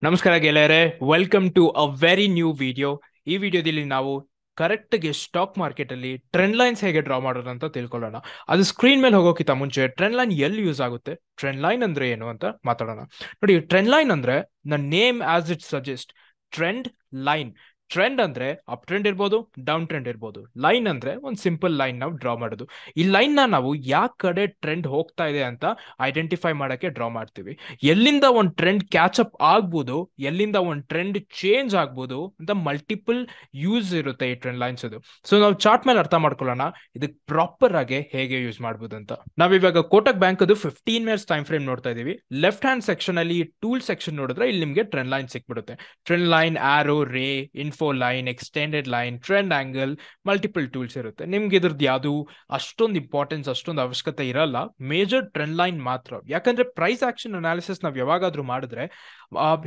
ನಮಸ್ಕಾರ ಗೆಳೆಯರೆ, welcome to a very new video. ಈ ವಿಡಿಯೋದಲ್ಲಿ ನಾವು ಕರೆಕ್ಟ್ಗೆ ಸ್ಟಾಕ್ ಮಾರ್ಕೆಟ್ ಅಲ್ಲಿ ಟ್ರೆಂಡ್ ಲೈನ್ಸ್ ಹೇಗೆ ಡ್ರಾ ಮಾಡೋದು ಅಂತ ತಿಳ್ಕೊಳ್ಳೋಣ. ಅದು ಸ್ಕ್ರೀನ್ ಮೇಲೆ ಹೋಗೋಕ್ಕಿಂತ ಮುಂಚೆ ಟ್ರೆಂಡ್ ಲೈನ್ ಎಲ್ಲಿ ಯೂಸ್ ಆಗುತ್ತೆ, ಟ್ರೆಂಡ್ ಲೈನ್ ಅಂದ್ರೆ ಏನು ಅಂತ ಮಾತಾಡೋಣ. ನೋಡಿ, ಟ್ರೆಂಡ್ ಲೈನ್ ಅಂದ್ರೆ the name as it suggest, trend line. Trend ಅಂದ್ರೆ ಅಪ್ ಟ್ರೆಂಡ್ ಇರ್ಬೋದು, ಡೌನ್ ಟ್ರೆಂಡ್ ಇರ್ಬೋದು. ಲೈನ್ ಅಂದ್ರೆ ಒಂದು ಸಿಂಪಲ್ ಲೈನ್ ನಾವು ಡ್ರಾ ಮಾಡೋದು. ಈ ಲೈನ್ ನ ನಾವು ಯಾವ ಕಡೆ ಟ್ರೆಂಡ್ ಹೋಗ್ತಾ ಇದೆ ಅಂತ ಐಡೆಂಟಿಫೈ ಮಾಡಕ್ಕೆ ಡ್ರಾ ಮಾಡ್ತೀವಿ. ಎಲ್ಲಿಂದ ಒಂದು ಟ್ರೆಂಡ್ ಕ್ಯಾಚ್ ಅಪ್ ಆಗ್ಬೋದು, ಎಲ್ಲಿಂದ ಒಂದು ಟ್ರೆಂಡ್ ಚೇಂಜ್ ಆಗ್ಬೋದು ಅಂತ ಮಲ್ಟಿಪಲ್ ಯೂಸ್ ಇರುತ್ತೆ ಈ ಟ್ರೆಂಡ್ ಲೈನ್ಸ್ ಅದು. ಸೊ ನಾವು ಚಾರ್ಟ್ ಮೇಲೆ ಅರ್ಥ ಮಾಡ್ಕೊಳ್ಳೋಣ ಇದಕ್ಕೆ ಪ್ರಾಪರ್ ಆಗಿ ಹೇಗೆ ಯೂಸ್ ಮಾಡ್ಬೋದು ಅಂತ. ನಾವಿವಾಗ ಕೋಟಕ್ ಬ್ಯಾಂಕ್ ಅದು 15 ಮಿನಿಟ್ಸ್ ಟೈಮ್ ಫ್ರೇಮ್ ನೋಡ್ತಾ ಇದೀವಿ. ಲೆಫ್ಟ್ ಹ್ಯಾಂಡ್ ಸೆಕ್ಷನ್ ಅಲ್ಲಿ ಟೂಲ್ ಸೆಕ್ಷನ್ ನೋಡಿದ್ರೆ ಇಲ್ಲಿ ನಿಮಗೆ ಟ್ರೆಂಡ್ ಲೈನ್ ಸಿಕ್ಬಿಡುತ್ತೆ. ಟ್ರೆಂಡ್ ಲೈನ್, ಆರೋ, ರೇ, info line, extended line, trend angle, multiple tools ಇರುತ್ತೆ. ನಿಮ್ಗೆ ಇದ್ರದ್ದು ಯಾವುದು ಅಷ್ಟೊಂದು ಇಂಪಾರ್ಟೆನ್ಸ್, ಅಷ್ಟೊಂದು ಅವಶ್ಯಕತೆ ಇರಲ್ಲ. ಮೇಜರ್ ಟ್ರೆಂಡ್ ಲೈನ್ ಮಾತ್ರ. ಯಾಕಂದ್ರೆ ಪ್ರೈಸ್ ಆಕ್ಷನ್ ಅನಾಲಿಸಿಸ್ ನಾವ್ ಯಾವಾಗಾದ್ರೂ ಮಾಡಿದ್ರೆ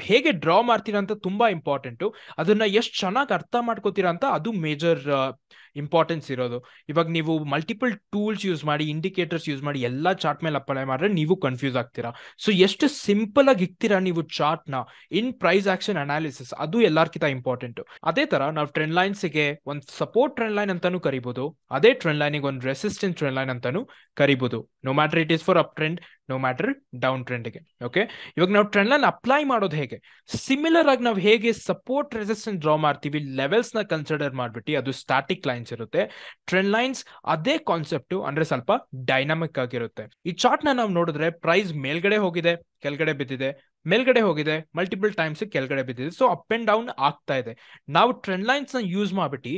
ಹೇಗೆ ಡ್ರಾ ಮಾಡ್ತೀರಾ ಅಂತ ತುಂಬಾ ಇಂಪಾರ್ಟೆಂಟು. ಅದನ್ನ ಎಷ್ಟು ಚೆನ್ನಾಗಿ ಅರ್ಥ ಮಾಡ್ಕೋತೀರಾ ಅಂತ ಅದು ಮೇಜರ್ ಇಂಪಾರ್ಟೆನ್ಸ್ ಇರೋದು. ಇವಾಗ ನೀವು ಮಲ್ಟಿಪಲ್ ಟೂಲ್ಸ್ ಯೂಸ್ ಮಾಡಿ, ಇಂಡಿಕೇಟರ್ಸ್ ಯೂಸ್ ಮಾಡಿ ಎಲ್ಲ ಚಾರ್ಟ್ ಮೇಲೆ ಅಪ್ಲೈ ಮಾಡಿದ್ರೆ ನೀವು ಕನ್ಫ್ಯೂಸ್ ಆಗ್ತೀರಾ. ಸೊ ಎಷ್ಟು ಸಿಂಪಲ್ ಆಗಿ ಇಕ್ತೀರಾ ನೀವು ಚಾರ್ಟ್ ನ ಇನ್ ಪ್ರೈಸ್ ಆಕ್ಷನ್ ಅನಾಲಿಸಿಸ್, ಅದು ಎಲ್ಲಾರ್ಕಿಂತ ಇಂಪಾರ್ಟೆಂಟ್. ಅದೇ ತರ ನಾವು ಟ್ರೆಂಡ್ ಲೈನ್ಸ್ ಗೆ ಒಂದು ಸಪೋರ್ಟ್ ಟ್ರೆಂಡ್ ಲೈನ್ ಅಂತಾನು ಕರಿಬಹುದು. ಅದೇ ಟ್ರೆಂಡ್ ಲೈನ್ ಗೆ ಒಂದು ರೆಸಿಸ್ಟೆನ್ಸ್ ಟ್ರೆಂಡ್ ಲೈನ್ ಅಂತಾನು ಕರಿಬಹುದು. No matter it is for up trend, no matter down ಟ್ರೆಂಡ್ಗೆ. ಓಕೆ, ಇವಾಗ ನಾವು ಟ್ರೆಂಡ್ ಲೈನ್ ಅಪ್ಲೈ ಮಾಡೋದು ಹೇಗೆ, ಸಿಮಿಲರ್ ಆಗಿ ನಾವು ಹೇಗೆ ಸಪೋರ್ಟ್ ರೆಸಿಸ್ಟೆನ್ಸ್ ಡ್ರಾ ಮಾಡ್ತೀವಿ, ಲೆವೆಲ್ಸ್ ನ ಕನ್ಸಿಡರ್ ಮಾಡ್ಬಿಟ್ಟು ಅದು ಸ್ಟಾಟಿಕ್ ಲೈನ್ಸ್ ಇರುತ್ತೆ. ಟ್ರೆಂಡ್ ಲೈನ್ಸ್ ಅದೇ ಕಾನ್ಸೆಪ್ಟ್, ಅಂದ್ರೆ ಸ್ವಲ್ಪ ಡೈನಾಮಿಕ್ ಆಗಿರುತ್ತೆ. ಈ ಚಾರ್ಟ್ ನ ನಾವು ನೋಡಿದ್ರೆ ಪ್ರೈಸ್ ಮೇಲ್ಗಡೆ ಹೋಗಿದೆ, ಕೆಳಗಡೆ ಬಿದ್ದಿದೆ, ಮೇಲ್ಗಡೆ ಹೋಗಿದೆ, ಮಲ್ಟಿಪಲ್ ಟೈಮ್ಸ್ ಕೆಳಗಡೆ ಬಿದ್ದಿದೆ. ಸೊ ಅಪ್ ಅಂಡ್ ಡೌನ್ ಆಗ್ತಾ ಇದೆ. ನಾವು ಟ್ರೆಂಡ್ ಲೈನ್ಸ್ ನ ಯೂಸ್ ಮಾಡ್ಬಿಟ್ಟು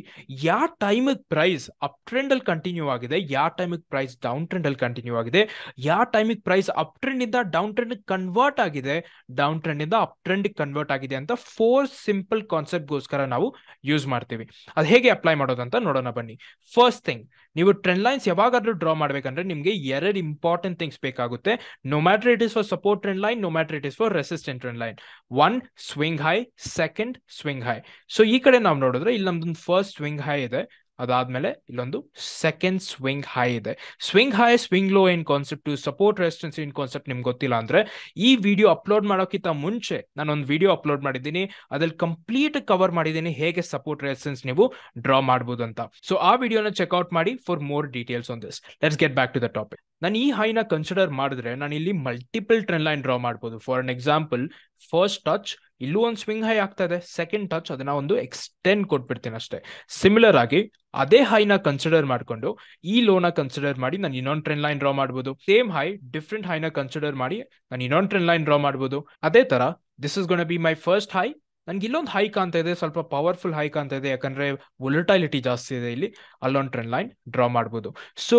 ಯಾವ ಟೈಮ್ ಪ್ರೈಸ್ ಅಪ್ ಟ್ರೆಂಡ್ ಅಲ್ಲಿ ಕಂಟಿನ್ಯೂ ಆಗಿದೆ, ಯಾವ ಟೈಮ್ ಪ್ರೈಸ್ ಡೌನ್ ಟ್ರೆಂಡ್ ಅಲ್ಲಿ ಕಂಟಿನ್ಯೂ ಆಗಿದೆ, ಯಾವ ಟೈಮ್ ಪ್ರೈಸ್ ಅಪ್ ಟ್ರೆಂಡ್ ಇಂದ ಡೌನ್ ಟ್ರೆಂಡ್ ಕನ್ವರ್ಟ್ ಆಗಿದೆ, ಡೌನ್ ಟ್ರೆಂಡ್ ಇಂದ ಅಪ್ ಟ್ರೆಂಡ್ ಕನ್ವರ್ಟ್ ಆಗಿದೆ ಅಂತ 4 ಸಿಂಪಲ್ ಕಾನ್ಸೆಪ್ಟ್ ಗೋಸ್ಕರ ನಾವು ಯೂಸ್ ಮಾಡ್ತೀವಿ. ಅದು ಹೇಗೆ ಅಪ್ಲೈ ಮಾಡೋದಂತ ನೋಡೋಣ ಬನ್ನಿ. ಫಸ್ಟ್ ಥಿಂಗ್, ನೀವು ಟ್ರೆಂಡ್ ಲೈನ್ಸ್ ಯಾವಾಗಾದ್ರೂ ಡ್ರಾ ಮಾಡ್ಬೇಕಂದ್ರೆ ನಿಮಗೆ 2 ಇಂಪಾರ್ಟೆಂಟ್ ಥಿಂಗ್ಸ್ ಬೇಕಾಗುತ್ತೆ. No matter it is for support trend line, no matter it is for resistant trend line. 1 swing high, second swing high. So ಈ ಕಡೆ ನಾವು ನೋಡಿದ್ರೆ ಇಲ್ಲಿ ನಮ್ದೊಂದು ಫಸ್ಟ್ ಸ್ವಿಂಗ್ ಹೈ ಇದೆ, ಅದಾದ್ಮೇಲೆ ಇಲ್ಲೊಂದು ಸೆಕೆಂಡ್ ಸ್ವಿಂಗ್ ಹೈ ಇದೆ. ಸ್ವಿಂಗ್ ಹೈ, ಸ್ವಿಂಗ್ ಲೋ ಏನ್ ಕಾನ್ಸೆಪ್ಟ್, ಸಪೋರ್ಟ್ ರೆಸಿಸ್ಟೆನ್ಸ್ ಏನ್ ಕಾನ್ಸೆಪ್ಟ್ ನಿಮ್ಗೆ ಗೊತ್ತಿಲ್ಲ ಅಂದ್ರೆ ಈ ವಿಡಿಯೋ ಅಪ್ಲೋಡ್ ಮಾಡೋಕ್ಕಿಂತ ಮುಂಚೆ ನಾನೊಂದು ವಿಡಿಯೋ ಅಪ್ಲೋಡ್ ಮಾಡಿದ್ದೀನಿ, ಅದ್ರಲ್ಲಿ ಕಂಪ್ಲೀಟ್ ಕವರ್ ಮಾಡಿದ್ದೀನಿ ಹೇಗೆ ಸಪೋರ್ಟ್ ರೆಸಿಸ್ಟೆನ್ಸ್ ನೀವು ಡ್ರಾ ಮಾಡಬಹುದು ಅಂತ. ಸೊ ಆ ವಿಡಿಯೋನ ಚೆಕ್ಔಟ್ ಮಾಡಿ for more details on this. Let's get back to the topic. ನಾನು ಈ ಹೈನ ಕನ್ಸಿಡರ್ ಮಾಡಿದ್ರೆ ನಾನು ಇಲ್ಲಿ ಮಲ್ಟಿಪಲ್ ಟ್ರೆಂಡ್ ಲೈನ್ ಡ್ರಾ ಮಾಡ್ಬೋದು. For an example, first touch ಇಲ್ಲೂ ಒಂದು ಸ್ವಿಂಗ್ ಹೈ ಆಗ್ತಾ ಇದೆ, ಸೆಕೆಂಡ್ ಟಚ್ ಅದನ್ನ ಒಂದು ಎಕ್ಸ್ಟೆಂಡ್ ಕೊಟ್ಬಿಡ್ತೀನಿ ಅಷ್ಟೇ. ಸಿಮಿಲರ್ ಆಗಿ ಅದೇ ಹೈನ ಕನ್ಸಿಡರ್ ಮಾಡ್ಕೊಂಡು ಈ ಲೋನ ಕನ್ಸಿಡರ್ ಮಾಡಿ ನಾನು ಇನ್ನೊಂದು ಟ್ರೆಂಡ್ ಲೈನ್ ಡ್ರಾ ಮಾಡ್ಬೋದು. ಸೇಮ್ ಹೈ ಡಿಫ್ರೆಂಟ್ ಹೈನ ಕನ್ಸಿಡರ್ ಮಾಡಿ ನಾನು ಇನ್ನೊಂದು ಟ್ರೆಂಡ್ ಲೈನ್ ಡ್ರಾ ಮಾಡ್ಬೋದು. ಅದೇ ತರ this is gonna be my first high. ನನ್ಗೆ ಇಲ್ಲೊಂದು ಹೈ ಕಾಣ್ತಾ ಇದೆ, ಸ್ವಲ್ಪ ಪವರ್ಫುಲ್ ಹೈ ಕಾಣ್ತಾ ಇದೆ, ಯಾಕಂದ್ರೆ ವೊಲಟೈಲಿಟಿ ಜಾಸ್ತಿ ಇದೆ ಇಲ್ಲಿ, ಅಲ್ಲೊಂದು ಟ್ರೆಂಡ್ ಲೈನ್ ಡ್ರಾ ಮಾಡ್ಬೋದು. ಸೊ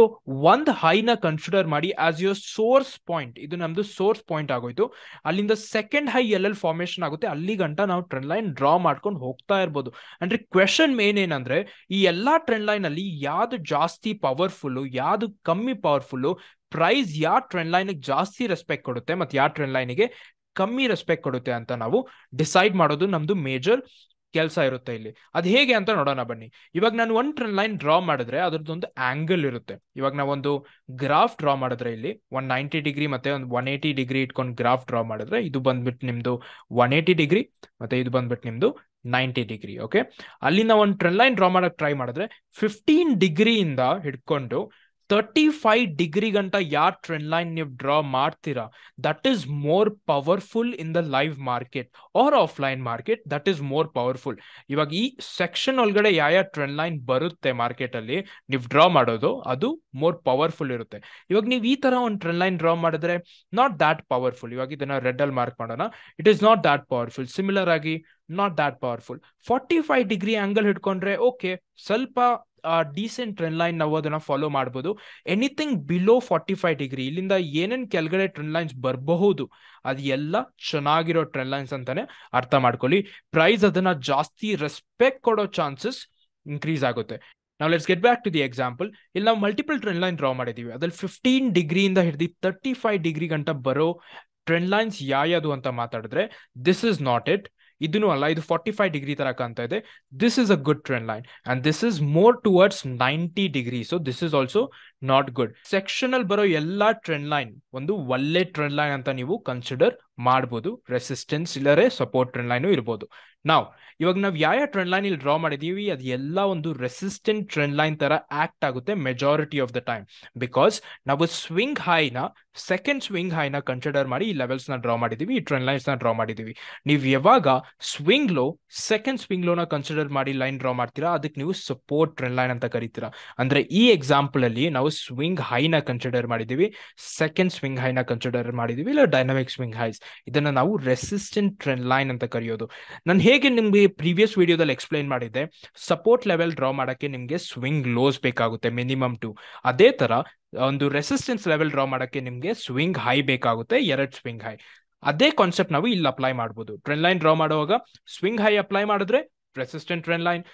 ಒಂದು ಹೈನ ಕನ್ಸಿಡರ್ ಮಾಡಿ ಆಸ್ ಯುವರ್ ಸೋರ್ಸ್ ಪಾಯಿಂಟ್. ಇದು ನಮ್ದು ಸೋರ್ಸ್ ಪಾಯಿಂಟ್ ಆಗೋಯ್ತು. ಅಲ್ಲಿಂದ ಸೆಕೆಂಡ್ ಹೈ ಎಲ್ಲೆಲ್ಲಿ ಫಾರ್ಮೇಶನ್ ಆಗುತ್ತೆ ಅಲ್ಲಿ ಗಂಟ ನಾವು ಟ್ರೆಂಡ್ ಲೈನ್ ಡ್ರಾ ಮಾಡ್ಕೊಂಡು ಹೋಗ್ತಾ ಇರ್ಬೋದು. ಅಂದ್ರೆ ಕ್ವೆಶನ್ ಮೇನ್ ಏನಂದ್ರೆ ಈ ಎಲ್ಲಾ ಟ್ರೆಂಡ್ ಲೈನ್ ಅಲ್ಲಿ ಯಾವ್ದು ಜಾಸ್ತಿ ಪವರ್ಫುಲ್, ಯಾವ್ದು ಕಮ್ಮಿ ಪವರ್ಫುಲ್, ಪ್ರೈಸ್ ಯಾವ ಟ್ರೆಂಡ್ ಲೈನ್ ಜಾಸ್ತಿ ರೆಸ್ಪೆಕ್ಟ್ ಕೊಡುತ್ತೆ ಮತ್ತೆ ಯಾವ ಟ್ರೆಂಡ್ ಲೈನ್ಗೆ ಕಮ್ಮಿ ರೆಸ್ಪೆಕ್ಟ್ ಕೊಡುತ್ತೆ ಅಂತ ನಾವು ಡಿಸೈಡ್ ಮಾಡೋದು ನಮ್ದು ಮೇಜರ್ ಕೆಲಸ ಇರುತ್ತೆ ಇಲ್ಲಿ. ಅದು ಹೇಗೆ ಅಂತ ನೋಡೋಣ ಬನ್ನಿ. ಇವಾಗ ನಾನು ಒಂದು ಟ್ರೆಂಡ್ ಲೈನ್ ಡ್ರಾ ಮಾಡಿದ್ರೆ ಅದ್ರದ್ದೊಂದು ಆಂಗಲ್ ಇರುತ್ತೆ. ಇವಾಗ ನಾವೊಂದು ಗ್ರಾಫ್ ಡ್ರಾ ಮಾಡಿದ್ರೆ ಇಲ್ಲಿ 190 ಡಿಗ್ರಿ ಮತ್ತೆ ಒಂದು 180 ಡಿಗ್ರಿ ಇಟ್ಕೊಂಡು ಗ್ರಾಫ್ ಡ್ರಾ ಮಾಡಿದ್ರೆ ಇದು ಬಂದ್ಬಿಟ್ಟು ನಿಮ್ದು 180 ಡಿಗ್ರಿ ಮತ್ತೆ ಇದು ಬಂದ್ಬಿಟ್ಟು ನಿಮ್ದು 90 ಡಿಗ್ರಿ. ಓಕೆ, ಅಲ್ಲಿಂದ ಒಂದು ಟ್ರೆಂಡ್ ಲೈನ್ ಡ್ರಾ ಮಾಡಕ್ ಟ್ರೈ ಮಾಡಿದ್ರೆ 15 ಡಿಗ್ರಿಯಿಂದ ಹಿಡ್ಕೊಂಡು 35 ಡಿಗ್ರಿ ಗಂಟ ಯಾವ ಟ್ರೆಂಡ್ ಲೈನ್ ನೀವು ಡ್ರಾ ಮಾಡ್ತೀರಾ, that is more powerful in the live market or offline market. That is more powerful. ಇವಾಗ ಈ ಸೆಕ್ಷನ್ ಒಳಗಡೆ ಯಾವ ಟ್ರೆಂಡ್ ಲೈನ್ ಬರುತ್ತೆ ಮಾರ್ಕೆಟ್ ಅಲ್ಲಿ ನೀವು ಡ್ರಾ ಮಾಡೋದು, ಅದು ಮೋರ್ ಪವರ್ಫುಲ್ ಇರುತ್ತೆ. ಇವಾಗ ನೀವು ಈ ತರ ಒಂದು ಟ್ರೆಂಡ್ ಲೈನ್ ಡ್ರಾ ಮಾಡಿದ್ರೆ ನಾಟ್ ದಾಟ್ ಪವರ್ಫುಲ್. ಇವಾಗ ಇದನ್ನ ರೆಡ್ ಅಲ್ಲಿ ಮಾರ್ಕ್ ಮಾಡೋಣ. It is not that powerful. Similar ಆಗಿ not that powerful. 45 degree angle ಹಿಡ್ಕೊಂಡ್ರೆ ಓಕೆ, ಸ್ವಲ್ಪ ಡೀಸೆಂಟ್ ಟ್ರೆಂಡ್ ಲೈನ್ ನಾವು ಅದನ್ನ ಫಾಲೋ ಮಾಡಬಹುದು. ಎನಿಥಿಂಗ್ ಬಿಲೋ 45 ಡಿಗ್ರಿ, ಇಲ್ಲಿಂದ ಏನೇನ್ ಕೆಳಗಡೆ ಟ್ರೆಂಡ್ ಲೈನ್ಸ್ ಬರಬಹುದು ಅದು ಎಲ್ಲ ಚೆನ್ನಾಗಿರೋ ಟ್ರೆಂಡ್ ಲೈನ್ಸ್ ಅಂತಾನೆ ಅರ್ಥ ಮಾಡ್ಕೊಳ್ಳಿ. ಪ್ರೈಸ್ ಅದನ್ನ ಜಾಸ್ತಿ ರೆಸ್ಪೆಕ್ಟ್ ಕೊಡೋ ಚಾನ್ಸಸ್ ಇನ್ಕ್ರೀಸ್ ಆಗುತ್ತೆ. ನಾವು let's get back to the example. ಇಲ್ಲಿ ನಾವು ಮಲ್ಟಿಪಲ್ ಟ್ರೆಂಡ್ ಲೈನ್ ಡ್ರಾ ಮಾಡಿದೀವಿ. ಅದ್ರಲ್ಲಿ 15 ಡಿಗ್ರಿಯಿಂದ ಹಿಡಿದು 35 ಡಿಗ್ರಿ ಗಂಟ ಬರೋ ಟ್ರೆಂಡ್ ಲೈನ್ಸ್ ಯಾವುದು ಅಂತ ಮಾತಾಡಿದ್ರೆ ದಿಸ್ ಇಸ್ ನಾಟ್ ಇಟ್. ಇದೂ ಅಲ್ಲ, ಇದು 45 ಡಿಗ್ರಿ ತರ ಕಾಣ್ತಾ ಇದೆ. This is a good trend line and this is more towards 90 degree. So this is also not good. Section ಅಲ್ಲಿ ಬರೋ ಎಲ್ಲಾ ಟ್ರೆಂಡ್ ಲೈನ್ ಒಂದು ಒಳ್ಳೆ ಟ್ರೆಂಡ್ ಲೈನ್ ಅಂತ ನೀವು ಕನ್ಸಿಡರ್ ಮಾಡಬಹುದು. ರೆಸಿಸ್ಟೆನ್ಸ್ ಇಲ್ಲರೆ ಸಪೋರ್ಟ್ ಟ್ರೆಂಡ್ ಲೈನ್ ಇರಬಹುದು. ಇವಾಗ ನಾವು ಯಾವ ಟ್ರೆಂಡ್ ಲೈನ್ ಇಲ್ಲಿ ಡ್ರಾ ಮಾಡಿದೀವಿ ಅದು ಎಲ್ಲ ಒಂದು ರೆಸಿಸ್ಟೆಂಟ್ ಟ್ರೆಂಡ್ ಲೈನ್ ತರ ಆಕ್ಟ್ ಆಗುತ್ತೆ majority of the time. Because ನಾವು ಸ್ವಿಂಗ್ ಹೈನ ಸೆಕೆಂಡ್ ಸ್ವಿಂಗ್ ಹೈನ ಕನ್ಸಿಡರ್ ಮಾಡಿ ಈ ಲೆವೆಲ್ಸ್ ನ ಡ್ರಾ ಮಾಡಿದೀವಿ, ಈ ಟ್ರೆಂಡ್ ಲೈನ್ಸ್ ನ ಡ್ರಾ ಮಾಡಿದೀವಿ. ನೀವು ಯಾವಾಗ ಸ್ವಿಂಗ್ ಲೋ ಸೆಕೆಂಡ್ ಸ್ವಿಂಗ್ ಲೋನ ಕನ್ಸಿಡರ್ ಮಾಡಿ ಲೈನ್ ಡ್ರಾ ಮಾಡ್ತೀರಾ ಅದಕ್ಕೆ ನೀವು ಸಪೋರ್ಟ್ ಟ್ರೆಂಡ್ ಲೈನ್ ಅಂತ ಕರಿತೀರಾ. ಅಂದ್ರೆ ಈ ಎಕ್ಸಾಂಪಲ್ ಅಲ್ಲಿ ನಾವು ಸ್ವಿಂಗ್ ಹೈನ ಕನ್ಸಿಡರ್ ಮಾಡಿದೀವಿ, ಸೆಕೆಂಡ್ ಸ್ವಿಂಗ್ ಹೈನ ಕನ್ಸಿಡರ್ ಮಾಡಿದೀವಿ, ಇಲ್ಲ ಡೈನಾಮಿಕ್ ಸ್ವಿಂಗ್ ಹೈಸ್. ಇದನ್ನ ನಾವು ರೆಸಿಸ್ಟೆಂಟ್ ಟ್ರೆಂಡ್ ಲೈನ್ ಅಂತ ಕರೆಯೋದು. ನಾನು ಹೇಗೆ ನಿಮ್ಗೆ ಪ್ರೀವಿಯಸ್ ವಿಡಿಯೋದಲ್ಲಿ ಎಕ್ಸ್ಪ್ಲೈನ್ ಮಾಡಿದ್ದೆ, ಸಪೋರ್ಟ್ ಲೆವೆಲ್ ಡ್ರಾ ಮಾಡಕ್ಕೆ ನಿಮ್ಗೆ ಸ್ವಿಂಗ್ ಲೋಸ್ ಬೇಕಾಗುತ್ತೆ ಮಿನಿಮಮ್ 2. ಅದೇ ತರ ಒಂದು ರೆಸಿಸ್ಟೆನ್ಸ್ ಲೆವೆಲ್ ಡ್ರಾ ಮಾಡಕ್ಕೆ ನಿಮ್ಗೆ ಸ್ವಿಂಗ್ ಹೈ ಬೇಕಾಗುತ್ತೆ, 2 ಸ್ವಿಂಗ್ ಹೈ. ಅದೇ ಕಾನ್ಸೆಪ್ಟ್ ನಾವು ಇಲ್ಲಿ ಅಪ್ಲೈ ಮಾಡಬಹುದು. ಟ್ರೆಂಡ್ ಲೈನ್ ಡ್ರಾ ಮಾಡುವಾಗ ಸ್ವಿಂಗ್ ಹೈ ಅಪ್ಲೈ ಮಾಡಿದ್ರೆ resistant trend line,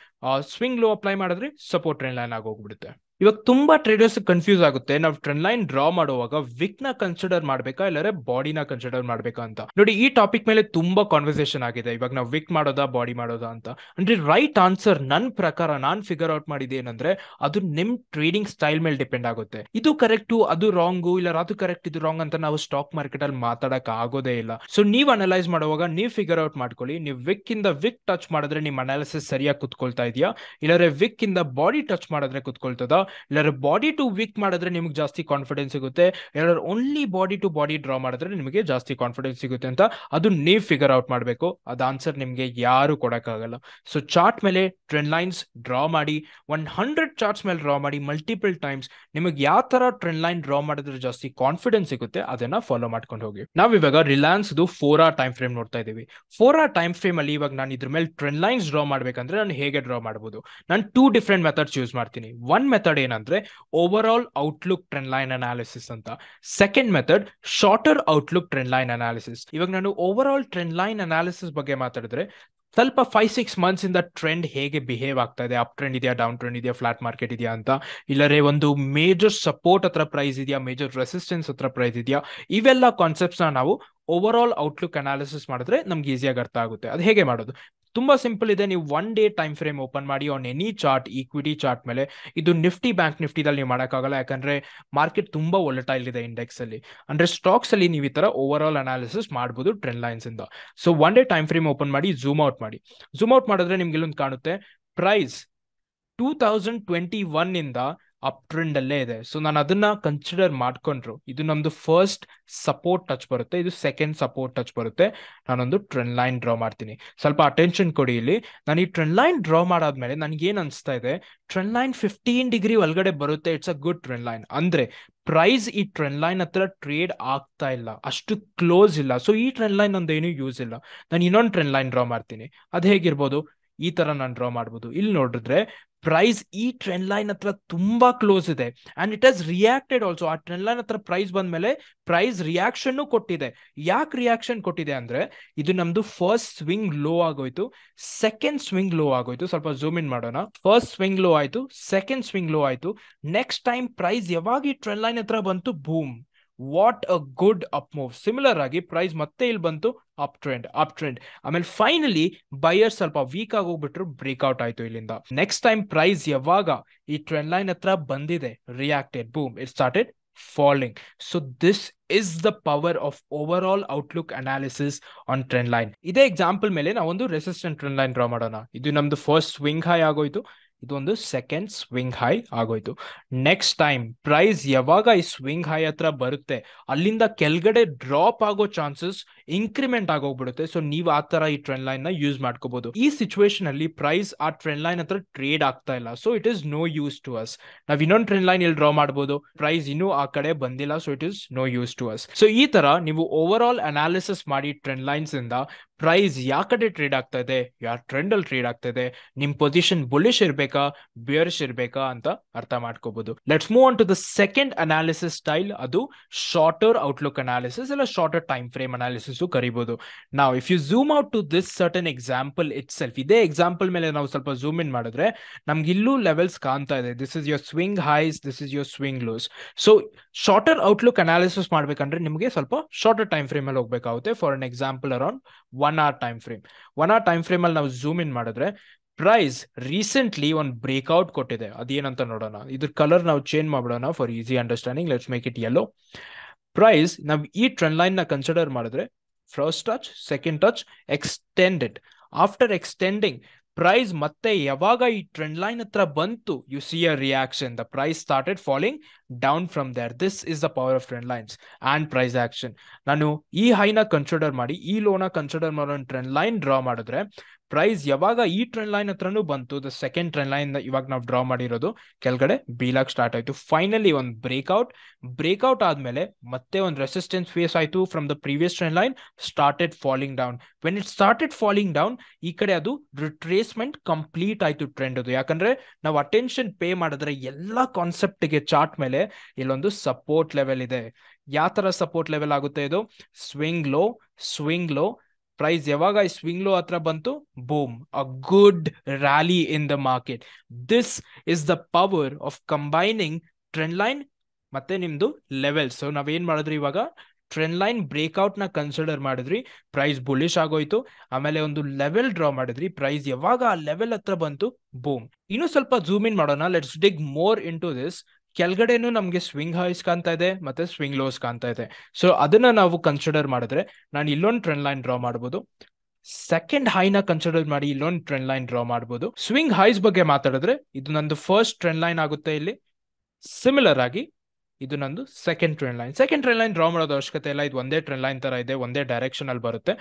swing low apply ಮಾಡಿದ್ರೆ ಸಪೋರ್ಟ್ ಟ್ರೆಂಡ್ ಲೈನ್ ಆಗೋಗ್ಬಿಡುತ್ತೆ. ಇವಾಗ ತುಂಬಾ ಟ್ರೇಡರ್ಸ್ ಕನ್ಫ್ಯೂಸ್ ಆಗುತ್ತೆ, ನಾವು ಟ್ರೆಂಡ್ ಲೈನ್ ಡ್ರಾ ಮಾಡುವಾಗ ವಿಕ್ ನ ಕನ್ಸಿಡರ್ ಮಾಡ್ಬೇಕಾ ಇಲ್ಲರೆ ಬಾಡಿನ ಕನ್ಸಿಡರ್ ಮಾಡ್ಬೇಕಾ ಅಂತ. ನೋಡಿ, ಈ ಟಾಪಿಕ್ ಮೇಲೆ ತುಂಬಾ ಕಾನ್ವರ್ಸೇಷನ್ ಆಗಿದೆ. ಇವಾಗ ನಾವು ವಿಕ್ ಮಾಡೋದಾ ಬಾಡಿ ಮಾಡೋದಾ ಅಂತ. ಅಂದ್ರೆ ರೈಟ್ ಆನ್ಸರ್ ನನ್ನ ಪ್ರಕಾರ ನಾನ್ ಫಿಗರ್ ಔಟ್ ಮಾಡಿದೆ ಏನಂದ್ರೆ ಅದು ನಿಮ್ ಟ್ರೇಡಿಂಗ್ ಸ್ಟೈಲ್ ಮೇಲೆ ಡಿಪೆಂಡ್ ಆಗುತ್ತೆ. ಇದು ಕರೆಕ್ಟು ಅದು ರಾಂಗು, ಇಲ್ಲ ಅದು ಕರೆಕ್ಟ್ ಇದು ರಾಂಗ್ ಅಂತ ನಾವು ಸ್ಟಾಕ್ ಮಾರ್ಕೆಟ್ ಅಲ್ಲಿ ಮಾತಾಡಕ್ ಆಗೋದೇ ಇಲ್ಲ. ಸೊ ನೀವ್ ಅನಲೈಸ್ ಮಾಡುವಾಗ ನೀವ್ ಫಿಗರ್ ಔಟ್ ಮಾಡ್ಕೊಳ್ಳಿ, ನೀವು ವಿಕ್ ಇಂದ ವಿಕ್ ಟಚ್ ಮಾಡಿದ್ರೆ ನಿಮ್ ಅನಾಲಿಸಿಸ್ ಸರಿಯಾಗಿ ಕುತ್ಕೊಳ್ತಾ ಇದೆಯಾ, ಇಲ್ಲರೆ ವಿಕ್ ಇಂದ ಬಾಡಿ ಟಚ್ ಮಾಡಿದ್ರೆ ಕುತ್ಕೊಳ್ತದ, ಇಲ್ಲಾರೆ ಬಾಡಿ ಟು ವೀಕ್ ಮಾಡಿದ್ರೆ ನಿಮ್ಗೆ ಜಾಸ್ತಿ ಕಾನ್ಫಿಡೆನ್ಸ್ ಸಿಗುತ್ತೆ, ಇಲ್ಲಾರೆ only body to body draw ಮಾಡಿದ್ರೆ ನಿಮಗೆ ಜಾಸ್ತಿ ಕಾನ್ಫಿಡೆನ್ಸ್ ಸಿಗುತ್ತೆ ಅಂತ ಅದು ನೀವು ಫಿಗರ್ ಔಟ್ ಮಾಡಬೇಕು. ಅದ ಆನ್ಸರ್ ನಿಮ್ಗೆ ಯಾರು ಕೊಡಕ್ಕಾಗಲ್ಲ. ಸೊ ಚಾರ್ಟ್ ಮೇಲೆ ಟ್ರೆಂಡ್ ಲೈನ್ಸ್ ಡ್ರಾ ಮಾಡಿ, 100 ಚಾರ್ಟ್ಸ್ ಮೇಲೆ ಡ್ರಾ ಮಾಡಿ ಮಲ್ಟಿಪಲ್ ಟೈಮ್ಸ್. ನಿಮಗೆ ಯಾವ ತರ ಟ್ರೆಂಡ್ ಲೈನ್ ಡ್ರಾ ಮಾಡಿದ್ರೆ ಜಾಸ್ತಿ ಕಾನ್ಫಿಡೆನ್ಸ್ ಸಿಗುತ್ತೆ ಅದನ್ನ ಫಾಲೋ ಮಾಡ್ಕೊಂಡು ಹೋಗಿ. ನಾವ್ ಇವಾಗ ರಿಲಯನ್ಸ್ 4 hour ಟೈಮ್ ಫ್ರೇಮ್ ನೋಡ್ತಾ ಇದೀವಿ. 4 hour ಟೈಮ್ ಫ್ರೇಮ್ ಅಲ್ಲಿ ಇವಾಗ ನಾನು ಇದ್ರ ಮೇಲೆ ಟ್ರೆಂಡ್ ಲೈನ್ಸ್ ಡ್ರಾ ಮಾಡ್ಬೇಕಂದ್ರೆ ನಾನು ಹೇಗೆ ಡ್ರಾ ಮಾಡಬಹುದು? ನಾನು 2 ಡಿಫರೆಂಟ್ ಮೆಥಡ್ಸ್ ಯೂಸ್ ಮಾಡ್ತೀನಿ. ಒನ್ ಮೆಥಡ್ ಏನಂದ್ರೆ overall outlook trend line analysis ಅಂತ. Second method shorter outlook trend line analysis. ಇವಾಗ ನಾನು overall trend line analysis ಬಗ್ಗೆ ಮಾತಾಡಿದ್ರೆ ಸ್ವಲ್ಪ 5-6 ಮಂತ್ಸ್ ಇಂದ ಟ್ರೆಂಡ್ ಹೇಗೆ ಬಿಹೇವ್ ಆಗ್ತಾ ಇದೆ, ಅಪ್ ಟ್ರೆಂಡ್ ಇದೆಯಾ, ಡೌನ್ ಟ್ರೆಂಡ್ ಇದೆಯಾ, ಫ್ಲಾಟ್ ಮಾರ್ಕೆಟ್ ಇದೆಯಾ ಅಂತ, ಇಲ್ಲರೆ ಒಂದು ಮೇಜರ್ ಸಪೋರ್ಟ್ ಹತ್ರ ಪ್ರೈಸ್ ಇದೆಯಾ, ಮೇಜರ್ ರೆಸಿಸ್ಟೆನ್ಸ್ ಹತ್ರ ಪ್ರೈಸ್ ಇದೆಯಾ, ಇವೆಲ್ಲ ಕಾನ್ಸೆಪ್ಟ್ಸ್ ನಾವು ಓವರ್ ಆಲ್ ಔಟ್ಲುಕ್ ಅನಾಲಿಸಿಸ್ ಮಾಡಿದ್ರೆ ನಮ್ಗೆ ಈಸಿಯಾಗಿ ಅರ್ಥ ಆಗುತ್ತೆ. ಅದು ಹೇಗೆ ಮಾಡೋದು? ತುಂಬಾ ಸಿಂಪಲ್ ಇದೆ. ನೀವು 1 day ಟೈಮ್ ಫ್ರೇಮ್ ಓಪನ್ ಮಾಡಿ on any chart, equity chart ಮೇಲೆ. ಇದು ನಿಫ್ಟಿ ಬ್ಯಾಂಕ್ ನಿಫ್ಟಿದಲ್ಲಿ ನೀವು ಮಾಡೋಕ್ಕಾಗಲ್ಲ, ಯಾಕಂದ್ರೆ ಮಾರ್ಕೆಟ್ ತುಂಬಾ ವೊಲಟೈಲ್ ಇದೆ ಇಂಡೆಕ್ಸ್ ಅಲ್ಲಿ. ಅಂದ್ರೆ ಸ್ಟಾಕ್ಸ್ ಅಲ್ಲಿ ನೀವು ಈ ತರ ಓವರ್ ಆಲ್ ಅನಾಲಿಸಿಸ್ ಮಾಡಬಹುದು ಟ್ರೆಂಡ್ ಲೈನ್ಸ್ ಇಂದ. So 1 day time frame open ಮಾಡಿ ಝೂಮ್ ಔಟ್ ಮಾಡಿ. ಝೂಮ್ ಔಟ್ ಮಾಡಿದ್ರೆ ನಿಮ್ಗೆ ಇಲ್ಲೊಂದು ಕಾಣುತ್ತೆ, ಪ್ರೈಸ್ 2021 ಇಂದ ಅಪ್ ಟ್ರೆಂಡ್ ಅಲ್ಲೇ ಇದೆ. ಸೊ ನಾನು ಅದನ್ನ ಕನ್ಸಿಡರ್ ಮಾಡ್ಕೊಂಡ್ರು ಇದು ನಮ್ದು ಫಸ್ಟ್ ಸಪೋರ್ಟ್ ಟಚ್ ಬರುತ್ತೆ, ಇದು ಸೆಕೆಂಡ್ ಸಪೋರ್ಟ್ ಟಚ್ ಬರುತ್ತೆ. ನಾನೊಂದು ಟ್ರೆಂಡ್ ಲೈನ್ ಡ್ರಾ ಮಾಡ್ತೀನಿ. ಸ್ವಲ್ಪ ಅಟೆನ್ಷನ್ ಕೊಡಿ ಇಲ್ಲಿ. ನಾನು ಈ ಟ್ರೆಂಡ್ ಲೈನ್ ಡ್ರಾ ಮಾಡಾದ್ಮೇಲೆ ನನಗೆ ಏನ್ ಅನ್ಸ್ತಾ ಇದೆ, ಟ್ರೆಂಡ್ ಲೈನ್ 15 ಡಿಗ್ರಿ ಒಳಗಡೆ ಬರುತ್ತೆ. It's a good trend line. ಅಂದ್ರೆ ಪ್ರೈಸ್ ಈ ಟ್ರೆಂಡ್ ಲೈನ್ ಹತ್ರ ಟ್ರೇಡ್ ಆಗ್ತಾ ಇಲ್ಲ, ಅಷ್ಟು ಕ್ಲೋಸ್ ಇಲ್ಲ. ಸೊ ಈ ಟ್ರೆಂಡ್ ಲೈನ್ ಒಂದು ಏನು ಯೂಸ್ ಇಲ್ಲ. ನಾನು ಇನ್ನೊಂದು ಟ್ರೆಂಡ್ ಲೈನ್ ಡ್ರಾ ಮಾಡ್ತೀನಿ. ಅದು ಹೇಗಿರ್ಬೋದು? ಈ ತರ ನಾನು ಡ್ರಾ ಮಾಡ್ಬೋದು. ಇಲ್ಲಿ ನೋಡಿದ್ರೆ ಪ್ರೈಸ್ ಈ ಟ್ರೆಂಡ್ ಲೈನ್ ಹತ್ರ ತುಂಬಾ ಕ್ಲೋಸ್ ಇದೆ and it has reacted also. ಆ ಟ್ರೆಂಡ್ ಲೈನ್ ಹತ್ರ ಪ್ರೈಸ್ ಬಂದ್ಮೇಲೆ ಪ್ರೈಸ್ ರಿಯಾಕ್ಷನ್ ಕೊಟ್ಟಿದೆ. ಯಾಕೆ ರಿಯಾಕ್ಷನ್ ಕೊಟ್ಟಿದೆ ಅಂದ್ರೆ ಇದು ನಮ್ದು ಫಸ್ಟ್ ಸ್ವಿಂಗ್ ಲೋ ಆಗೋಯ್ತು, ಸೆಕೆಂಡ್ ಸ್ವಿಂಗ್ ಲೋ ಆಗೋಯ್ತು. ಸ್ವಲ್ಪ ಝೂಮ್ ಇನ್ ಮಾಡೋಣ. ಫಸ್ಟ್ ಸ್ವಿಂಗ್ ಲೋ ಆಯ್ತು, ಸೆಕೆಂಡ್ ಸ್ವಿಂಗ್ ಲೋ ಆಯ್ತು. ನೆಕ್ಸ್ಟ್ ಟೈಮ್ ಪ್ರೈಸ್ ಯಾವಾಗ ಈ ಟ್ರೆಂಡ್ ಲೈನ್ ಹತ್ರ ಬಂತು, boom, what a good up move. Similar ಆಗಿ ಪ್ರೈಸ್ ಮತ್ತೆ ಇಲ್ಲಿ ಬಂತು, ಅಪ್ ಟ್ರೆಂಡ್. ಆಮೇಲೆ ಫೈನಲಿ ಬೈಯರ್ ಸ್ವಲ್ಪ ವೀಕ್ ಆಗಿ ಹೋಗ್ಬಿಟ್ರು, ಬ್ರೇಕ್ಔಟ್ ಆಯ್ತು ಇಲ್ಲಿಂದ. ನೆಕ್ಸ್ಟ್ ಟೈಮ್ ಪ್ರೈಸ್ ಯಾವಾಗ ಈ ಟ್ರೆಂಡ್ ಲೈನ್ ಹತ್ರ ಬಂದಿದೆ, reacted, boom, it started falling. So this is the power of overall outlook analysis on trend line. ಇದೇ ಎಕ್ಸಾಂಪಲ್ ಮೇಲೆ ನಾವು ಒಂದು ರೆಸಿಸ್ಟೆಂಟ್ ಟ್ರೆಂಡ್ ಲೈನ್ ಡ್ರಾ ಮಾಡೋಣ. ಇದು ನಮ್ದು ಫಸ್ಟ್ ಸ್ವಿಂಗ್ ಹೈ ಆಗೋಯ್ತು, ಇದೊಂದು ಸೆಕೆಂಡ್ ಸ್ವಿಂಗ್ ಹೈ ಆಗೋಯ್ತು. ನೆಕ್ಸ್ಟ್ ಟೈಮ್ ಪ್ರೈಸ್ ಯಾವಾಗ ಈ ಸ್ವಿಂಗ್ ಹೈ ಹತ್ರ ಬರುತ್ತೆ ಅಲ್ಲಿಂದ ಕೆಳಗಡೆ ಡ್ರಾಪ್ ಆಗೋ ಚಾನ್ಸಸ್ ಇನ್ಕ್ರಿಮೆಂಟ್ ಆಗೋಗ್ಬಿಡುತ್ತೆ. ಸೊ ನೀವು ಆ ತರ ಈ ಟ್ರೆಂಡ್ ಲೈನ್ ನ ಯೂಸ್ ಮಾಡ್ಕೋಬಹುದು. ಈ ಸಿಚುವೇಶನ್ ಅಲ್ಲಿ ಪ್ರೈಸ್ ಆ ಟ್ರೆಂಡ್ ಲೈನ್ ಹತ್ರ ಟ್ರೇಡ್ ಆಗ್ತಾ ಇಲ್ಲ, so it is no use to us. ನಾವ್ ಇನ್ನೊಂದು ಟ್ರೆಂಡ್ ಲೈನ್ ಇಲ್ಲಿ ಡ್ರಾ ಮಾಡಬಹುದು. ಪ್ರೈಸ್ ಇನ್ನೂ ಆ ಕಡೆ ಬಂದಿಲ್ಲ, so it is no use to us. So ಈ ತರ ನೀವು ಓವರ್ ಆಲ್ ಅನಾಲಿಸಿಸ್ ಮಾಡಿ ಟ್ರೆಂಡ್ ಲೈನ್ಸ್ ಇಂದ ಪ್ರೈಸ್ ಯಾವ ಕಡೆ ಟ್ರೇಡ್ ಆಗ್ತಾ ಇದೆ, ಯಾವ ಟ್ರೆಂಡ್ ಅಲ್ಲಿ ಟ್ರೇಡ್ ಆಗ್ತಾ ಇದೆ, ನಿಮ್ ಪೊಸಿಷನ್ ಬುಲಿಶ್ ಇರ್ಬೇಕಾ ಬೇರಿಶ್ ಇರ್ಬೇಕಾ ಅಂತ ಅರ್ಥ ಮಾಡ್ಕೋಬಹುದು. Let's move on to the second analysis style. ಅದು ಶಾರ್ಟರ್ ಔಟ್ಲುಕ್ ಅನಾಲಿಸಿಸ್ ಇಲ್ಲ ಶಾರ್ಟರ್ ಟೈಮ್ ಫ್ರೇಮ್ ಅನಾಲಿಸಿಸ್ ಕರಿಬಹುದು. ನಾವು if you zoom out to this certain example itself, ಇದೇ ಎಕ್ಸಾಂಪಲ್ ಮೇಲೆ ನಾವು ಸ್ವಲ್ಪ ಝೂಮ್ ಇನ್ ಮಾಡಿದ್ರೆ ನಮ್ಗೆ ಇಲ್ಲೂ ಲೆವೆಲ್ಸ್ ಕಾಣ್ತಾ ಇದೆ. This is your swing highs, this is your swing lows. So shorter outlook analysis ಮಾಡ್ಬೇಕಂದ್ರೆ ನಿಮಗೆ ಸ್ವಲ್ಪ ಶಾರ್ಟರ್ ಟೈಮ್ ಫ್ರೇಮ್ ಅಲ್ಲಿ ಹೋಗ್ಬೇಕಾಗುತ್ತೆ. For an example around 1 hour time frame. 1 hour time frame ಅಲ್ಲಿ ನಾವು ಝೂಮ್ ಇನ್ ಮಾಡಿದ್ರೆ ಪ್ರೈಸ್ ರೀಸೆಂಟ್ಲಿ ಒಂದು breakout ಕೊಟ್ಟಿದೆ, ಅದೇನಂತ ನೋಡೋಣ. ಇದ್ರ ಕಲರ್ ನಾವು ಚೇಂಜ್ ಮಾಡೋಣ for easy understanding. Let's make it yellow. Price ನಾವು ಈ ಟ್ರೆಂಡ್ ಲೈನ್ ನ ಕನ್ಸಿಡರ್ ಮಾಡಿದ್ರೆ first touch, second touch, extended. After extending price ಮತ್ತೆ ಯಾವಾಗ ಈ ಟ್ರೆಂಡ್ ಲೈನ್ ಹತ್ರ ಬಂತು, you see a reaction. The price started falling down from there. This is the power of trend lines and price action. ನಾನು ಈ ಹೈನ consider ಮಾಡಿ, ಈ ಲೋನ ಕನ್ಸಿಡರ್ ಮಾಡೋ ಟ್ರೆಂಡ್ ಲೈನ್ ಡ್ರಾ ಮಾಡಿದ್ರೆ ಪ್ರೈಸ್ ಯಾವಾಗ ಈ ಟ್ರೆಂಡ್ ಲೈನ್ ಹತ್ರನೂ ಬಂತು, ದ ಸೆಕೆಂಡ್ ಟ್ರೆಂಡ್ ಲೈನ್ ಇವಾಗ ನಾವು ಡ್ರಾ ಮಾಡಿರೋದು ಕೆಳಗಡೆ ಬೀಳಕ್ ಸ್ಟಾರ್ಟ್ ಆಯ್ತು. ಫೈನಲಿ ಒಂದು ಬ್ರೇಕ್ಔಟ್ ಆದ್ಮೇಲೆ ಮತ್ತೆ ಒಂದು ರೆಸಿಸ್ಟೆನ್ಸ್ ಫೇಸ್ ಆಯ್ತು from the previous trend line, started falling down. When it started falling down, ಈ ಕಡೆ ಅದು ರಿಟ್ರೇಸ್ಮೆಂಟ್ ಕಂಪ್ಲೀಟ್ ಆಯ್ತು ಟ್ರೆಂಡ್ ಅದು. ಯಾಕಂದ್ರೆ ನಾವು ಅಟೆನ್ಷನ್ ಪೇ ಮಾಡಿದ್ರೆ ಎಲ್ಲ ಕಾನ್ಸೆಪ್ಟ್ಗೆ ಚಾರ್ಟ್ ಮೇಲೆ ಇಲ್ಲೊಂದು ಸಪೋರ್ಟ್ ಲೆವೆಲ್ ಇದೆ. ಯಾವ ತರ ಸಪೋರ್ಟ್ ಲೆವೆಲ್ ಆಗುತ್ತೆ ಇದು? Swing low. ಪ್ರೈಸ್ ಯಾವಾಗ ಈ ಸ್ವಿಂಗ್ ಲೋ ಹತ್ರ ಬಂತು, boom, a good rally in the market. This is the power of combining trend line ಮತ್ತೆ ನಿಮ್ದು ಲೆವೆಲ್ಸ್. ಸೊ ನಾವೇನ್ ಮಾಡಿದ್ರಿ, ಇವಾಗ ಟ್ರೆಂಡ್ ಲೈನ್ ಬ್ರೇಕ್ಔಟ್ ನ ಕನ್ಸಿಡರ್ ಮಾಡಿದ್ರಿ, ಪ್ರೈಸ್ ಬುಲಿಶ್ ಆಗೋಯ್ತು. ಆಮೇಲೆ ಒಂದು ಲೆವೆಲ್ ಡ್ರಾ ಮಾಡಿದ್ರಿ, ಪ್ರೈಸ್ ಯಾವಾಗ ಆ ಲೆವೆಲ್ ಹತ್ರ ಬಂತು, ಬೂಮ್. ಇನ್ನು ಸ್ವಲ್ಪ ಜೂಮ್ ಇನ್ ಮಾಡೋಣ. Let's dig more into this. ಕೆಳಗಡೆನು ನಮ್ಗೆ ಸ್ವಿಂಗ್ ಹೈಸ್ ಕಾಣ್ತಾ ಇದೆ ಮತ್ತೆ ಸ್ವಿಂಗ್ ಲೋಸ್ ಕಾಣ್ತಾ ಇದೆ. ಸೊ ಅದನ್ನ ನಾವು ಕನ್ಸಿಡರ್ ಮಾಡಿದ್ರೆ ನಾನು ಇಲ್ಲೊಂದು ಟ್ರೆಂಡ್ ಲೈನ್ ಡ್ರಾ ಮಾಡಬಹುದು. ಸೆಕೆಂಡ್ ಹೈನ ಕನ್ಸಿಡರ್ ಮಾಡಿ ಇಲ್ಲೊಂದು ಟ್ರೆಂಡ್ ಲೈನ್ ಡ್ರಾ ಮಾಡಬಹುದು. ಸ್ವಿಂಗ್ ಹೈಸ್ ಬಗ್ಗೆ ಮಾತಾಡಿದ್ರೆ ಇದು ನಂದು ಫಸ್ಟ್ ಟ್ರೆಂಡ್ ಲೈನ್ ಆಗುತ್ತೆ ಇಲ್ಲಿ. ಸಿಮಿಲರ್ ಆಗಿ ಇದು ನಂದು ಸೆಕೆಂಡ್ ಟ್ರೆಂಡ್ ಲೈನ್ ಡ್ರಾ ಮಾಡೋದು ಅವಶ್ಯಕತೆ ಇಲ್ಲ. ಇದು ಒಂದೇ ಟ್ರೆಂಡ್ ಲೈನ್ ತರ ಇದೆ, ಒಂದೇ ಡೈರೆಕ್ಷನ್ ಅಲ್ಲಿ ಬರುತ್ತೆ.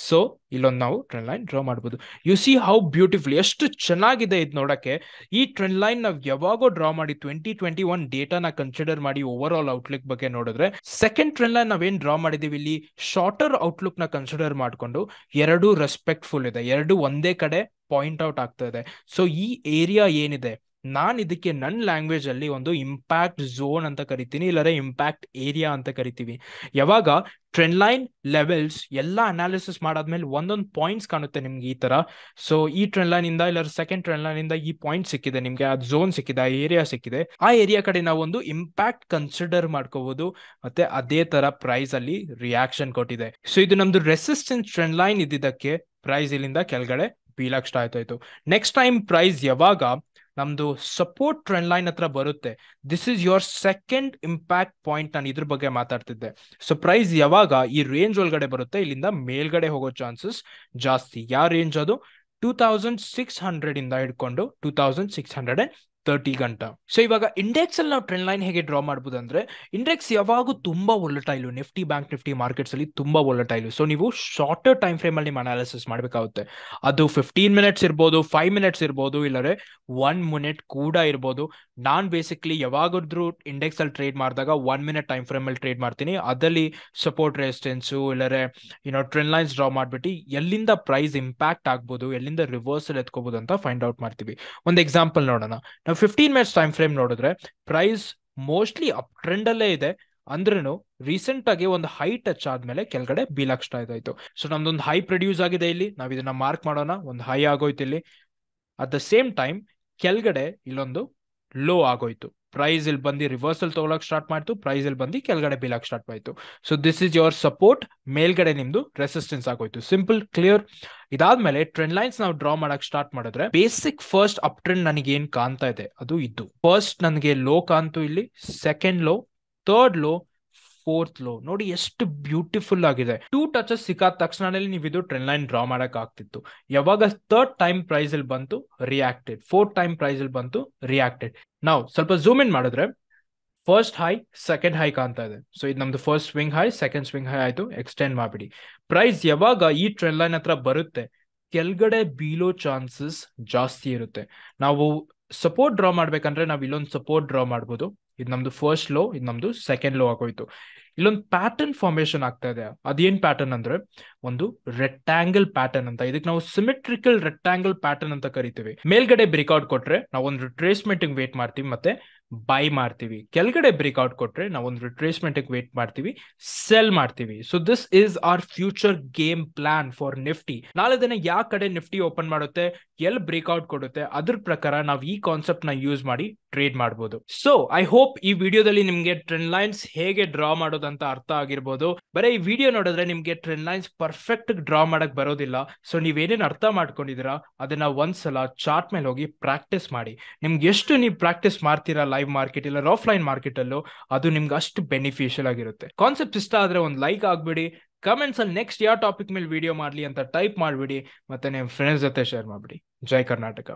ಸೊ ಇಲ್ಲೊಂದು ನಾವು ಟ್ರೆಂಡ್ ಲೈನ್ ಡ್ರಾ ಮಾಡಬಹುದು. ಯು ಸಿ ಹೌ ಬ್ಯೂಟಿಫುಲ್, ಎಷ್ಟು ಚೆನ್ನಾಗಿದೆ ಇದು ನೋಡಕ್ಕೆ. ಈ ಟ್ರೆಂಡ್ ಲೈನ್ ನಾವು ಯಾವಾಗೋ ಡ್ರಾ ಮಾಡಿ 2021 ಡೇಟಾನ ಕನ್ಸಿಡರ್ ಮಾಡಿ ಓವರ್ ಆಲ್ ಔಟ್ಲುಕ್ ಬಗ್ಗೆ ನೋಡಿದ್ರೆ, ಸೆಕೆಂಡ್ ಟ್ರೆಂಡ್ ಲೈನ್ ನಾವೇನ್ ಡ್ರಾ ಮಾಡಿದೀವಿ ಇಲ್ಲಿ ಶಾರ್ಟರ್ ಔಟ್ಲುಕ್ ನ ಕನ್ಸಿಡರ್ ಮಾಡ್ಕೊಂಡು ಎರಡು ರೆಸ್ಪೆಕ್ಟ್ಫುಲ್ ಇದೆ, ಎರಡು ಒಂದೇ ಕಡೆ ಪಾಯಿಂಟ್ ಔಟ್ ಆಗ್ತಾ ಇದೆ. ಸೊ ಈ ಏರಿಯಾ ಏನಿದೆ, ನಾನು ಇದಕ್ಕೆ ನನ್ನ ಲ್ಯಾಂಗ್ವೇಜ್ ಅಲ್ಲಿ ಒಂದು ಇಂಪ್ಯಾಕ್ಟ್ ಝೋನ್ ಅಂತ ಕರಿತೀನಿ, ಇಲ್ಲರೆ ಇಂಪ್ಯಾಕ್ಟ್ ಏರಿಯಾ ಅಂತ ಕರಿತೀವಿ. ಯಾವಾಗ ಟ್ರೆಂಡ್ ಲೈನ್ ಲೆವೆಲ್ಸ್ ಎಲ್ಲ ಅನಾಲಿಸಿಸ್ ಮಾಡಾದ್ಮೇಲೆ ಒಂದೊಂದು ಪಾಯಿಂಟ್ಸ್ ಕಾಣುತ್ತೆ ನಿಮ್ಗೆ ಈ ತರ. ಸೊ ಈ ಟ್ರೆಂಡ್ ಲೈನ್ ಇಂದ ಇಲ್ಲ ಸೆಕೆಂಡ್ ಟ್ರೆಂಡ್ ಲೈನ್ ಇಂದ ಈ ಪಾಯಿಂಟ್ ಸಿಕ್ಕಿದೆ ನಿಮ್ಗೆ, ಆ ಝೋನ್ ಸಿಕ್ಕಿದೆ, ಆ ಏರಿಯಾ ಸಿಕ್ಕಿದೆ. ಆ ಏರಿಯಾ ಕಡೆ ನಾವು ಒಂದು ಇಂಪ್ಯಾಕ್ಟ್ ಕನ್ಸಿಡರ್ ಮಾಡ್ಕೋಬಹುದು. ಮತ್ತೆ ಅದೇ ತರ ಪ್ರೈಸ್ ಅಲ್ಲಿ ರಿಯಾಕ್ಷನ್ ಕೊಟ್ಟಿದೆ. ಸೊ ಇದು ನಮ್ದು ರೆಸಿಸ್ಟೆನ್ಸ್ ಟ್ರೆಂಡ್ ಲೈನ್ ಇದ್ದಿದ್ದಕ್ಕೆ ಪ್ರೈಸ್ ಇಲ್ಲಿಂದ ಕೆಳಗಡೆ ಬೀಳಕ್ ಸ್ಟಾರ್ಟ್ ಆಯ್ತು. ನೆಕ್ಸ್ಟ್ ಟೈಮ್ ಪ್ರೈಸ್ ಯಾವಾಗ ನಮ್ದು ಸಪೋರ್ಟ್ ಟ್ರೆಂಡ್ ಲೈನ್ ಹತ್ರ ಬರುತ್ತೆ, this is your second impact point. ನಾನು ಇದ್ರ ಬಗ್ಗೆ ಮಾತಾಡ್ತಿದ್ದೆ. ಸೊ ಪ್ರೈಸ್ ಯಾವಾಗ ಈ ರೇಂಜ್ ಒಳಗಡೆ ಬರುತ್ತೆ, ಇಲ್ಲಿಂದ ಮೇಲ್ಗಡೆ ಹೋಗೋ ಚಾನ್ಸಸ್ ಜಾಸ್ತಿ. ಯಾವ ರೇಂಜ್ ಅದು? 2600 ಇಂದ ಹಿಡ್ಕೊಂಡು 2630 ಗಂಟ. ಸೊ ಇವಾಗ ಇಂಡೆಕ್ಸ್ ಅಲ್ಲಿ ನಾವು ಟ್ರೆಂಡ್ ಲೈನ್ ಹೇಗೆ ಡ್ರಾ ಮಾಡಬಹುದು ಅಂದ್ರೆ, ಇಂಡೆಕ್ಸ್ ಯಾವಾಗೂ ತುಂಬಾ ವೊಲಟೈಲು. ನಿಫ್ಟಿ, ಬ್ಯಾಂಕ್ ನಿಫ್ಟಿ ಮಾರ್ಕೆಟ್ಸ್ ಅಲ್ಲಿ ತುಂಬಾ ವೊಲಟೈಲು. ಸೊ ನೀವು ಶಾರ್ಟರ್ ಟೈಮ್ ಫ್ರೇಮ್ ಅಲ್ಲಿ ನಿಮ್ಮ ಅನಾಲಿಸಿಸ್ ಮಾಡಬೇಕಾಗುತ್ತೆ. ಅದು 15 ಮಿನಿಟ್ಸ್ ಇರ್ಬೋದು, 5 ಮಿನಿಟ್ಸ್ ಇರ್ಬೋದು, ಇಲ್ಲರೆ 1 ಮಿನಿಟ್ ಕೂಡ ಇರ್ಬೋದು. ನಾನ್ ಬೇಸಿಕ್ಲಿ ಯಾವಾಗಾದ್ರೂ ಇಂಡೆಕ್ಸ್ ಅಲ್ಲಿ ಟ್ರೇಡ್ ಮಾಡಿದಾಗ 1 ಮಿನಿಟ್ ಟೈಮ್ ಫ್ರೇಮ್ ಅಲ್ಲಿ ಟ್ರೇಡ್ ಮಾಡ್ತೀನಿ. ಅದಲ್ಲಿ ಸಪೋರ್ಟ್ ರೆಸಿಸ್ಟೆನ್ಸ್ ಇಲ್ಲರೆ ಟ್ರೆಂಡ್ ಲೈನ್ಸ್ ಡ್ರಾ ಮಾಡ್ಬಿಟ್ಟು ಎಲ್ಲಿಂದ ಪ್ರೈಸ್ ಇಂಪ್ಯಾಕ್ಟ್ ಆಗ್ಬೋದು, ಎಲ್ಲಿಂದ ರಿವರ್ಸಲ್ ಎತ್ಕೋಬಹುದು ಅಂತ ಫೈಂಡ್ ಔಟ್ ಮಾಡ್ತೀವಿ. ಒಂದು ಎಕ್ಸಾಂಪಲ್ ನೋಡೋಣ. ನಾವು 15 ಮಿನಿಟ್ಸ್ ಟೈಮ್ ಫ್ರೇಮ್ ನೋಡಿದ್ರೆ ಪ್ರೈಸ್ ಮೋಸ್ಟ್ಲಿ ಅಪ್ ಟ್ರೆಂಡ್ ಅಲ್ಲೇ ಇದೆ. ಅಂದ್ರೂ ರೀಸೆಂಟ್ ಆಗಿ ಒಂದು ಹೈ ಟಚ್ ಆದ್ಮೇಲೆ ಕೆಳಗಡೆ ಬೀಳಕ್ ಸ್ಟಾರ್ಟ್ ಆಯ್ತು. ಸೊ ನಮ್ದೊಂದು ಹೈ ಪ್ರೊಡ್ಯೂಸ್ ಆಗಿದೆ ಇಲ್ಲಿ, ನಾವ್ ಇದನ್ನ ಮಾರ್ಕ್ ಮಾಡೋಣ. ಒಂದು ಹೈ ಆಗೋಯ್ತು ಇಲ್ಲಿ. ಅಟ್ ದ ಸೇಮ್ ಟೈಮ್ ಕೆಳಗಡೆ ಇಲ್ಲೊಂದು ಲೋ ಆಗೋಯ್ತು. ಪ್ರೈಸ್ ಇಲ್ಲಿ ಬಂದು ರಿವರ್ಸಲ್ ತಗೊಳಕ್ ಸ್ಟಾರ್ಟ್ ಮಾಡ್ತು, ಪ್ರೈಸ್ ಇಲ್ಲಿ ಬಂದು ಕೆಳಗಡೆ ಬೀಳಕ್ ಸ್ಟಾರ್ಟ್ ಆಯ್ತು. So this is your support, ಮೇಲ್ಗಡೆ ನಿಮ್ದು ರೆಸಿಸ್ಟೆನ್ಸ್ ಆಗೋಯ್ತು. Simple, clear. ಇದಾದ್ಮೇಲೆ ಟ್ರೆಂಡ್ ಲೈನ್ಸ್ ನಾವು ಡ್ರಾ ಮಾಡಕ್ ಸ್ಟಾರ್ಟ್ ಮಾಡಿದ್ರೆ, ಬೇಸಿಕ್ ಫಸ್ಟ್ ಅಪ್ ಟ್ರೆಂಡ್ ನನಗೆ ಏನ್ ಕಾಣ್ತಾ ಇದೆ ಅದು ಇದು. ಫಸ್ಟ್ ನನಗೆ ಲೋ ಕಾಣ್ತು ಇಲ್ಲಿ, second low, third low, fourth low. ನೋಡಿ ಎಷ್ಟು ಬ್ಯೂಟಿಫುಲ್ ಆಗಿದೆ. 2 ಟಚಸ್ ಸಿಕ್ಕಾದ ತಕ್ಷಣ ನೀವು ಇದು ಟ್ರೆಂಡ್ ಲೈನ್ ಡ್ರಾ ಮಾಡಕ್ ಆಗ್ತಿತ್ತು. ಯಾವಾಗ ಥರ್ಡ್ ಟೈಮ್ ಪ್ರೈಸ್ ಅಲ್ಲಿ ಬಂತು, ರಿಯಾಕ್ಟೆಡ್. ಫೋರ್ತ್ ಟೈಮ್ ಪ್ರೈಸ್ ಅಲ್ಲಿ ಬಂತು, ರಿಯಾಕ್ಟೆಡ್. ನಾವು ಸ್ವಲ್ಪ ಝೂಮ್ ಇನ್ ಮಾಡಿದ್ರೆ ಫಸ್ಟ್ ಹೈ, ಸೆಕೆಂಡ್ ಹೈ ಕಾಣ್ತಾ ಇದೆ. ಸೊ ಇದು ನಮ್ದು first swing high, second swing high ಆಯ್ತು. ಎಕ್ಸ್ಟೆಂಡ್ ಮಾಡ್ಬಿಡಿ. ಪ್ರೈಸ್ ಯಾವಾಗ ಈ ಟ್ರೆಂಡ್ ಲೈನ್ ಹತ್ರ ಬರುತ್ತೆ, ಕೆಳಗಡೆ ಬೀಳೋ ಚಾನ್ಸಸ್ ಜಾಸ್ತಿ ಇರುತ್ತೆ. ನಾವು ಸಪೋರ್ಟ್ ಡ್ರಾ ಮಾಡ್ಬೇಕಂದ್ರೆ ನಾವು ಇಲ್ಲೊಂದು ಸಪೋರ್ಟ್ ಡ್ರಾ ಮಾಡ್ಬೋದು. ಇದು ನಮ್ದು ಫಸ್ಟ್ ಲೋ, ಇದು ನಮ್ದು ಸೆಕೆಂಡ್ ಲೋ ಆಗೋಯ್ತು. ಇಲ್ಲೊಂದು ಪ್ಯಾಟರ್ನ್ ಫಾರ್ಮೇಶನ್ ಆಗ್ತಾ ಇದೆ. ಅದೇನ್ ಪ್ಯಾಟರ್ನ್ ಅಂದ್ರೆ ಒಂದು ರೆಕ್ಟಾಂಗಲ್ ಪ್ಯಾಟರ್ನ್ ಅಂತ. ಇದಕ್ಕೆ ನಾವು ಸಿಮೆಟ್ರಿಕಲ್ ರೆಕ್ಟಾಂಗಲ್ ಪ್ಯಾಟರ್ನ್ ಅಂತ ಕರಿತೀವಿ. ಮೇಲ್ಗಡೆ ಬ್ರೇಕ್ಔಟ್ ಕೊಟ್ರೆ ನಾವು ಒಂದು ರಿಟ್ರೇಸ್ಮೆಂಟ್ ವೇಟ್ ಮಾಡ್ತೀವಿ ಮತ್ತೆ ಬೈ ಮಾಡ್ತೀವಿ. ಕೆಳಗಡೆ ಬ್ರೇಕ್ಔಟ್ ಕೊಟ್ರೆ ನಾವು ಒಂದು ರಿಟ್ರೇಸ್ಮೆಂಟ್ ವೇಟ್ ಮಾಡ್ತೀವಿ, ಸೆಲ್ ಮಾಡ್ತೀವಿ. So this is our future game plan for Nifty. ನಾಳೆ ದಿನ ಯಾವ ಕಡೆ ನಿಫ್ಟಿ ಓಪನ್ ಮಾಡುತ್ತೆ, ಎಲ್ಲಿ ಬ್ರೇಕ್ಔಟ್ ಕೊಡುತ್ತೆ, ಅದ್ರ ಪ್ರಕಾರ ನಾವು ಈ ಕಾನ್ಸೆಪ್ಟ್ ನ ಯೂಸ್ ಮಾಡಿ ಟ್ರೇಡ್ ಮಾಡಬಹುದು. ಸೊ ಐ ಹೋಪ್ ಈ ವಿಡಿಯೋದಲ್ಲಿ ನಿಮ್ಗೆ ಟ್ರೆಂಡ್ ಲೈನ್ಸ್ ಹೇಗೆ ಡ್ರಾ ಮಾಡೋದು ಮಾಡೋದಂತ ಅರ್ಥ ಆಗಿರ್ಬೋದು. ಬರೀ ಈ ವಿಡಿಯೋ ನೋಡಿದ್ರೆ ನಿಮ್ಗೆ ಟ್ರೆಂಡ್ ಲೈನ್ಸ್ ಪರ್ಫೆಕ್ಟ್ ಡ್ರಾ ಮಾಡಕ್ ಬರೋದಿಲ್ಲ. ಸೊ ನೀವೇನೇನ್ ಅರ್ಥ ಮಾಡ್ಕೊಂಡಿದ್ದೀರಾ ಅದನ್ನ ಒಂದ್ಸಲ ಚಾರ್ಟ್ ಮೇಲೆ ಹೋಗಿ ಪ್ರಾಕ್ಟೀಸ್ ಮಾಡಿ. ನಿಮ್ಗೆ ಎಷ್ಟು ನೀವು ಪ್ರಾಕ್ಟೀಸ್ ಮಾಡ್ತೀರಾ ಲೈವ್ ಮಾರ್ಕೆಟ್ ಇಲ್ಲ ಆಫ್ಲೈನ್ ಮಾರ್ಕೆಟ್ ಅಲ್ಲೂ, ಅದು ನಿಮ್ಗೆ ಅಷ್ಟು ಬೆನಿಫಿಷಿಯಲ್ ಆಗಿರುತ್ತೆ. ಕಾನ್ಸೆಪ್ಟ್ ಇಷ್ಟ ಆದ್ರೆ ಒಂದು ಲೈಕ್ ಆಗ್ಬಿಡಿ. ಕಮೆಂಟ್ಸ್ ಅಲ್ಲಿ ನೆಕ್ಸ್ಟ್ ಯಾವ ಟಾಪಿಕ್ ಮೇಲೆ ವಿಡಿಯೋ ಮಾಡ್ಲಿ ಅಂತ ಟೈಪ್ ಮಾಡ್ಬಿಡಿ. ಮತ್ತೆ ನಿಮ್ಮ ಫ್ರೆಂಡ್ಸ್ ಜೊತೆ ಶೇರ್ ಮಾಡ್ಬಿಡಿ. ಜೈ ಕರ್ನಾಟಕ.